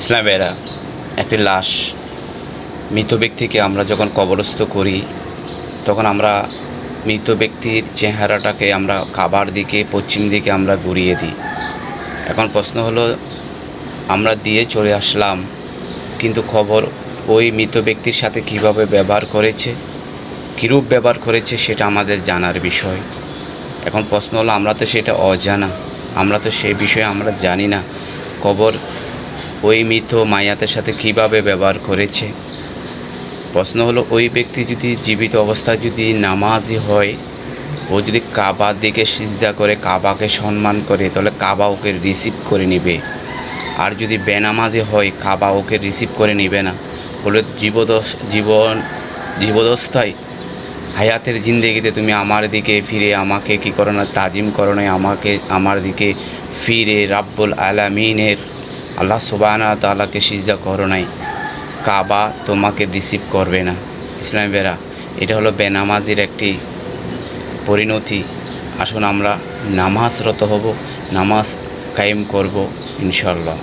ইসলামেরা একটি লাশ মৃত ব্যক্তিকে আমরা যখন কবরস্থ করি তখন আমরা মৃত ব্যক্তির চেহারাটাকে আমরা কাবার দিকে পশ্চিম দিকে আমরা ঘুরিয়ে দিই। এখন প্রশ্ন হলো, আমরা দিয়ে চলে আসলাম, কিন্তু খবর ওই মৃত ব্যক্তির সাথে কিভাবে ব্যবহার করেছে, কীরূপ ব্যবহার করেছে সেটা আমাদের জানার বিষয়। এখন প্রশ্ন হলো, আমরা তো সেটা অজানা, আমরা তো সেই বিষয়ে আমরা জানি না কবর ওই মৃত মায়াতের সাথে কিভাবে ব্যবহার করেছে। প্রশ্ন হলো, ওই ব্যক্তি যদি জীবিত অবস্থায় যদি নামাজি হয়, ও যদি কাবার দিকে সিজদা করে কাবাকে সম্মান করে, তাহলে কাবা ওকে রিসিভ করে নেবে। আর যদি বেনামাজি হয়, কাবা ওকে রিসিভ করে নেবে না। বলে জীবদস্থায় হায়াতের জিন্দেগিতে তুমি আমার দিকে ফিরে আমাকে কী করো না, তাজিম করো না, আমার দিকে ফিরে রাব্বুল আলামিনের আল্লাহ সুবহানাহু ওয়া তাআলাকে সিজদা করো নাই, কাবা তোমাকে রিসিভ করবে না। ইসলামী বেরা, এটা হলো বেনামাজির একটি পরিণতি। আসুন আমরা নামাজরত হব, নামাজ কায়েম করব ইনশাআল্লাহ।